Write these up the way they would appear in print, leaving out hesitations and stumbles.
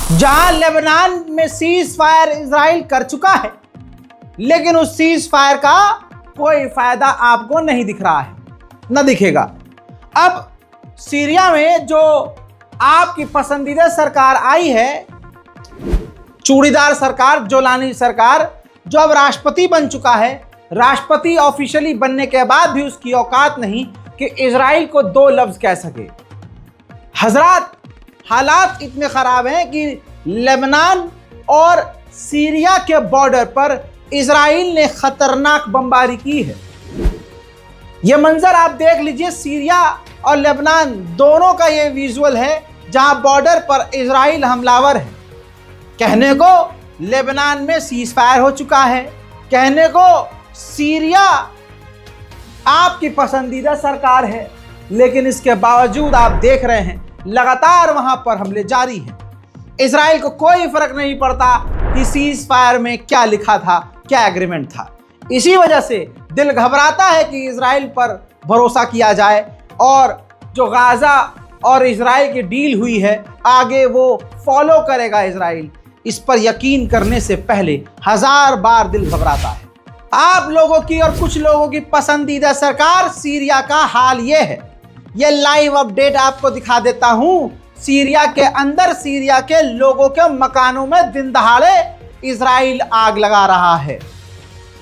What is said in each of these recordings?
जहां लेबनान में cease fire Israel कर चुका है, लेकिन उस सीज फायर का कोई फायदा आपको नहीं दिख रहा है, न दिखेगा। अब सीरिया में जो आपकी पसंदीदा सरकार आई है, चूड़ीदार सरकार, जोलानी सरकार, जो अब राष्ट्रपति बन चुका है, राष्ट्रपति ऑफिशियली बनने के बाद भी उसकी औकात नहीं कि इजराइल को दो लफ्ज कह सके। हजरात, हालात इतने खराब हैं कि लेबनान और सीरिया के बॉर्डर पर इजराइल ने खतरनाक बमबारी की है। यह मंजर आप देख लीजिए, सीरिया और लेबनान दोनों का ये विजुअल है जहां बॉर्डर पर इजराइल हमलावर है। कहने को लेबनान में सीज फायर हो चुका है, कहने को सीरिया आपकी पसंदीदा सरकार है, लेकिन इसके बावजूद आप देख रहे हैं लगातार वहां पर हमले जारी हैं। इजराइल को कोई फर्क नहीं पड़ता कि सीज फायर में क्या लिखा था, क्या एग्रीमेंट था। इसी वजह से दिल घबराता है कि इजराइल पर भरोसा किया जाए और जो गाजा और इजराइल की डील हुई है आगे वो फॉलो करेगा इजराइल। इस पर यकीन करने से पहले 1000 बार दिल घबराता है। आप लोगों की और कुछ लोगों की पसंदीदा सरकार सीरिया का हाल ये है। ये लाइव अपडेट आपको दिखा देता हूं। सीरिया के अंदर सीरिया के लोगों के मकानों में दिन दहाड़े इजराइल आग लगा रहा है,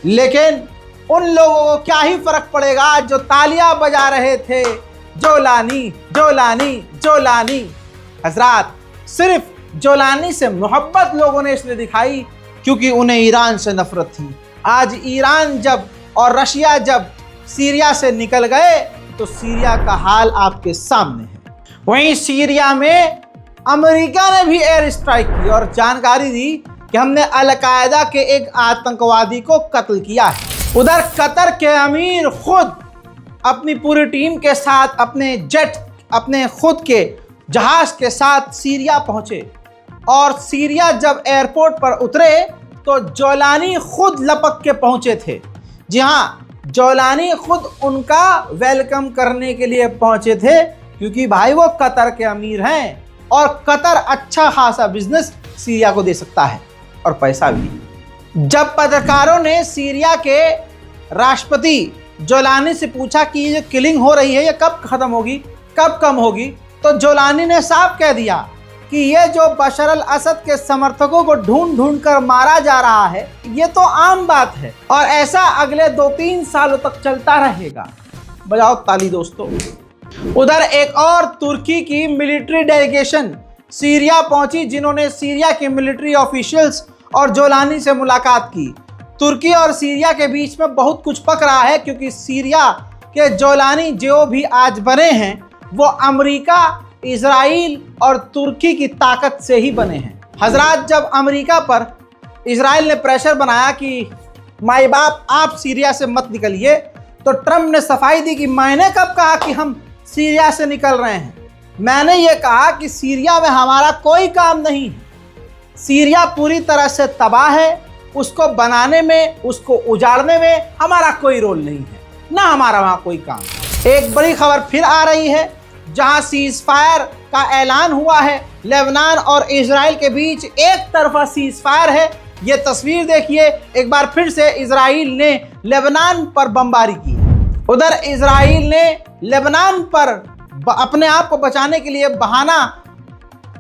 लेकिन उन लोगों को क्या ही फर्क पड़ेगा जो तालियां बजा रहे थे, जोलानी जोलानी जोलानी। हजरात, सिर्फ जोलानी से मोहब्बत लोगों ने इसलिए दिखाई क्योंकि उन्हें ईरान से नफरत थी। आज ईरान जब और रशिया जब सीरिया से निकल गए तो सीरिया का हाल आपके सामने है। वहीं सीरिया में अमेरिका ने भी एयर स्ट्राइक की और जानकारी दी कि हमने अल-कायदा के एक आतंकवादी को कत्ल किया है। उधर कतर के अमीर खुद अपनी पूरी टीम के साथ अपने जेट, अपने खुद के जहाज के साथ सीरिया पहुंचे और सीरिया जब एयरपोर्ट पर उतरे तो जोलानी खुद लपक के पहुंचे थे। जी हाँ, जोलानी खुद उनका वेलकम करने के लिए पहुंचे थे क्योंकि भाई वो कतर के अमीर हैं और कतर अच्छा खासा बिजनेस सीरिया को दे सकता है और पैसा भी। जब पत्रकारों ने सीरिया के राष्ट्रपति जोलानी से पूछा कि ये जो किलिंग हो रही है ये कब खत्म होगी, कब कम होगी, तो जोलानी ने साफ कह दिया कि ये जो बशर अल असद के समर्थकों को ढूंढ ढूंढ कर मारा जा रहा है ये तो आम बात है और ऐसा अगले 2-3 सालों तक चलता रहेगा। बजाओ ताली दोस्तों। उधर एक और तुर्की की मिलिट्री डेलीगेशन सीरिया पहुंची, जिन्होंने सीरिया के मिलिट्री ऑफिशियल्स और जोलानी से मुलाकात की। तुर्की और सीरिया के बीच में बहुत कुछ पक रहा है क्योंकि सीरिया के जोलानी जो भी आज बने हैं वो अमेरिका, इजराइल और तुर्की की ताकत से ही बने हैं। हजरात, जब अमेरिका पर इजराइल ने प्रेशर बनाया कि माई बाप आप सीरिया से मत निकलिए, तो ट्रंप ने सफाई दी कि मैंने कब कहा कि हम सीरिया से निकल रहे हैं। मैंने ये कहा कि सीरिया में हमारा कोई काम नहीं है। सीरिया पूरी तरह से तबाह है, उसको बनाने में, उसको उजाड़ने में हमारा कोई रोल नहीं है, ना हमारा वहाँ कोई काम। एक बड़ी खबर फिर आ रही है जहां सीज फायर का ऐलान हुआ है। लेबनान और इजराइल के बीच एक तरफा सीज फायर है। ये तस्वीर देखिए, एक बार फिर से इजराइल ने लेबनान पर बमबारी की है। उधर इजराइल ने लेबनान पर अपने आप को बचाने के लिए बहाना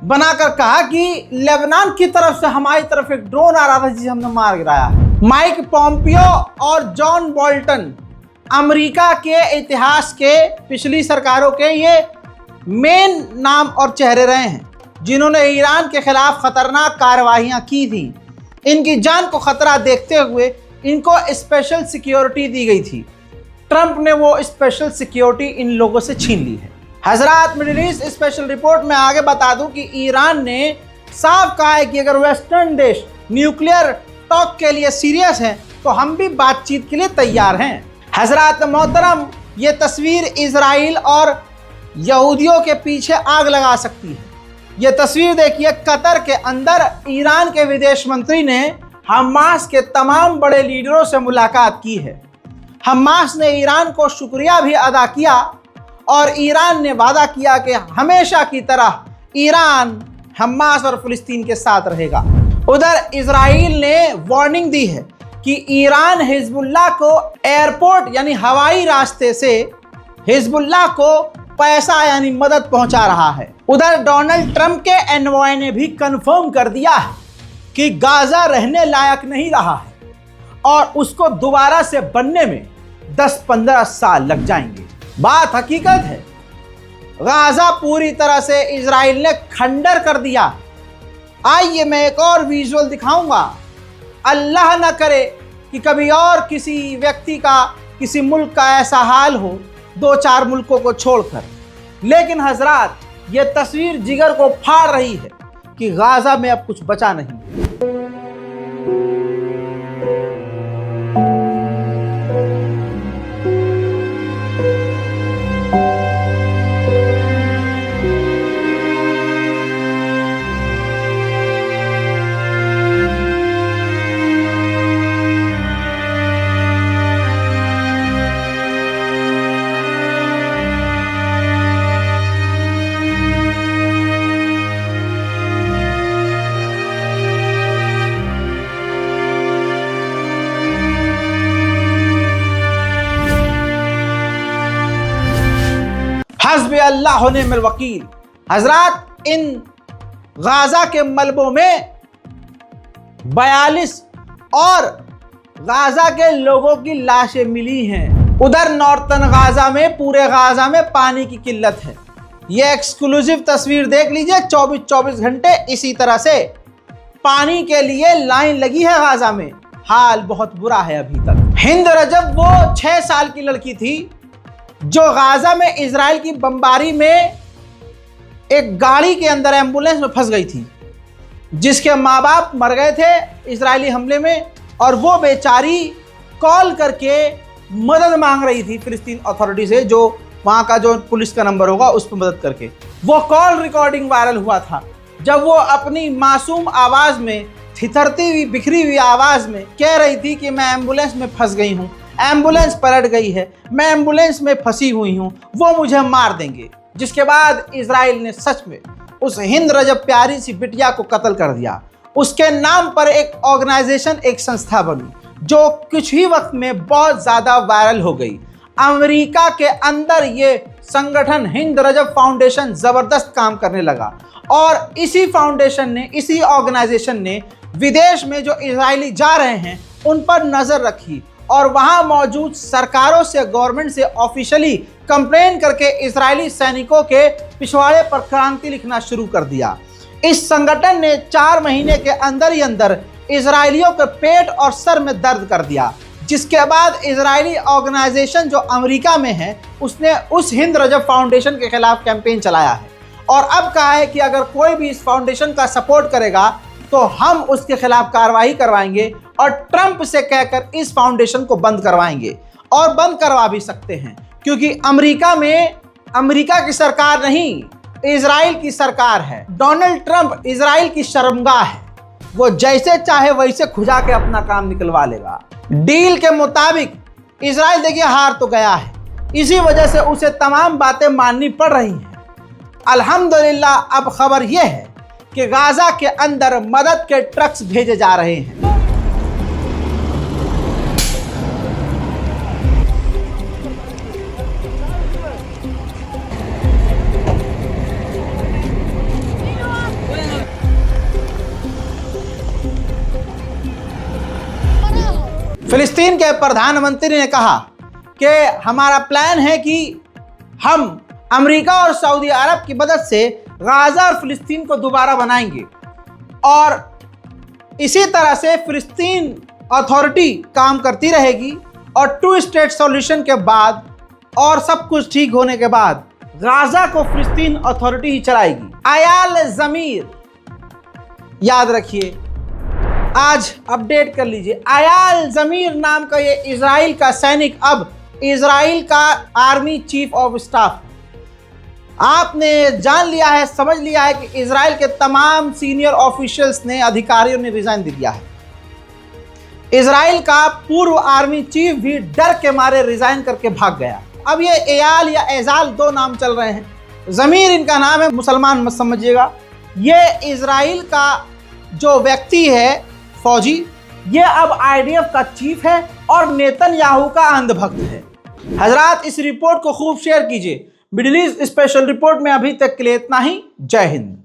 बनाकर कहा कि लेबनान की तरफ से हमारी तरफ एक ड्रोन आ रहा था जिसे हमने मार गिराया। माइक पोम्पियो और जॉन बोल्टन अमेरिका के इतिहास के पिछली सरकारों के ये मेन नाम और चेहरे रहे हैं जिन्होंने ईरान के खिलाफ खतरनाक कार्रवाइयां की थी। इनकी जान को खतरा देखते हुए इनको स्पेशल सिक्योरिटी दी गई थी। ट्रंप ने वो स्पेशल सिक्योरिटी इन लोगों से छीन ली है। हजरात, मिडिल ईस्ट स्पेशल रिपोर्ट में आगे बता दूं कि ईरान ने साफ कहा है कि अगर वेस्टर्न देश न्यूक्लियर टॉक के लिए सीरियस हैं तो हम भी बातचीत के लिए तैयार हैं। हजरात मोहतरम, ये तस्वीर इजराइल और यहूदियों के पीछे आग लगा सकती है। ये तस्वीर देखिए, कतर के अंदर ईरान के विदेश मंत्री ने हमास के तमाम बड़े लीडरों से मुलाकात की है। हमास ने ईरान को शुक्रिया भी अदा किया और ईरान ने वादा किया कि हमेशा की तरह ईरान हमास और फिलिस्तीन के साथ रहेगा। उधर इजराइल ने वार्निंग दी है कि ईरान हिजबुल्लाह को एयरपोर्ट यानी हवाई रास्ते से हिजबुल्लाह को पैसा यानी मदद पहुंचा रहा है। उधर डोनाल्ड ट्रंप के एनवॉय ने भी कंफर्म कर दिया है कि गाजा रहने लायक नहीं रहा है और उसको दोबारा से बनने में 10-15 साल लग जाएंगे। बात हकीकत है, गाजा पूरी तरह से इजराइल ने खंडर कर दिया। आइए मैं एक और विजुअल दिखाऊंगा। अल्लाह ना करे कि कभी और किसी व्यक्ति का, किसी मुल्क का ऐसा हाल हो 2-4 मुल्कों को छोड़कर। लेकिन हजरात, ये तस्वीर जिगर को फाड़ रही है कि गाजा में अब कुछ बचा नहीं। हस्बी अल्लाह व निअमल वकील। हजरात, इन गाजा के मलबों में 42 और गाजा के लोगों की लाशें मिली हैं। उधर नॉर्थन गाजा में, पूरे गाजा में पानी की किल्लत है। ये एक्सक्लूसिव तस्वीर देख लीजिए। 24-24 घंटे इसी तरह से पानी के लिए लाइन लगी है गाजा में। हाल बहुत बुरा है अभी तक। हिंद रजब वो 6 साल की लड़की थी जो गाजा में इजराइल की बमबारी में एक गाड़ी के अंदर एम्बुलेंस में फंस गई थी, जिसके माँ बाप मर गए थे इजरायली हमले में, और वो बेचारी कॉल करके मदद मांग रही थी फिलिस्तीन अथॉरिटी से, जो वहाँ का जो पुलिस का नंबर होगा उस पर मदद करके। वो कॉल रिकॉर्डिंग वायरल हुआ था जब वो अपनी मासूम आवाज़ में, थिथरती हुई बिखरी हुई आवाज़ में कह रही थी कि मैं एम्बुलेंस में फंस गई हूँ, एम्बुलेंस पलट गई है, मैं एम्बुलेंस में फंसी हुई हूँ, वो मुझे मार देंगे। जिसके बाद इजराइल ने सच में उस हिंद रजब प्यारी सी बिटिया को कत्ल कर दिया। उसके नाम पर एक ऑर्गेनाइजेशन, एक संस्था बनी जो कुछ ही वक्त में बहुत ज़्यादा वायरल हो गई। अमेरिका के अंदर ये संगठन हिंद रजब फाउंडेशन ज़बरदस्त काम करने लगा और इसी फाउंडेशन ने, इसी ऑर्गेनाइजेशन ने विदेश में जो इजरायली जा रहे हैं उन पर नज़र रखी और वहां मौजूद सरकारों से, गवर्नमेंट से ऑफिशियली कंप्लेन करके इजरायली सैनिकों के पिछवाड़े पर क्रांति लिखना शुरू कर दिया। इस संगठन ने 4 महीने के अंदर ही अंदर इजरायलियों के पेट और सर में दर्द कर दिया, जिसके बाद इजरायली ऑर्गेनाइजेशन जो अमेरिका में है उसने उस हिंद रजब फाउंडेशन के खिलाफ कैंपेन चलाया है और अब कहा है कि अगर कोई भी इस फाउंडेशन का सपोर्ट करेगा तो हम उसके खिलाफ कार्रवाई करवाएंगे और ट्रंप से कहकर इस फाउंडेशन को बंद करवाएंगे और बंद करवा भी सकते हैं, क्योंकि अमेरिका में अमेरिका की सरकार नहीं, इजराइल की सरकार है। डोनाल्ड ट्रंप इजराइल की शर्मगाह है, वो जैसे चाहे वैसे खुजा के अपना काम निकलवा लेगा। डील के मुताबिक इजराइल देखिए हार तो गया है, इसी वजह से उसे तमाम बातें माननी पड़ रही हैं। अल्हम्दुलिल्लाह अब खबर यह है कि गाजा के अंदर मदद के ट्रक्स भेजे जा रहे हैं। फिलिस्तीन के प्रधानमंत्री ने कहा कि हमारा प्लान है कि हम अमेरिका और सऊदी अरब की मदद से गाजा और फिलिस्तीन को दोबारा बनाएंगे और इसी तरह से फिलिस्तीन अथॉरिटी काम करती रहेगी और 2 स्टेट सॉल्यूशन के बाद और सब कुछ ठीक होने के बाद गाजा को फिलिस्तीन अथॉरिटी ही चलाएगी। अयाल ज़मीर याद रखिए, आज अपडेट कर लीजिए। अयाल ज़मीर नाम का ये इजराइल का सैनिक अब इजराइल का आर्मी चीफ ऑफ स्टाफ। आपने जान लिया है, समझ लिया है कि इजराइल के तमाम सीनियर ऑफिशियल्स ने, अधिकारियों ने रिजाइन दे दिया है। इजराइल का पूर्व आर्मी चीफ भी डर के मारे रिजाइन करके भाग गया। अब ये एयाल या एजाल 2 नाम चल रहे हैं। ज़मीर इनका नाम है, मुसलमान मत समझिएगा, ये इजराइल का जो व्यक्ति है फौजी, ये अब आईडीएफ का चीफ है और नेतन्याहू का अंधभक्त है। हजरात, इस रिपोर्ट को खूब शेयर कीजिए। मिडिल ईस्ट स्पेशल रिपोर्ट में अभी तक के लिए इतना ही। जय हिंद।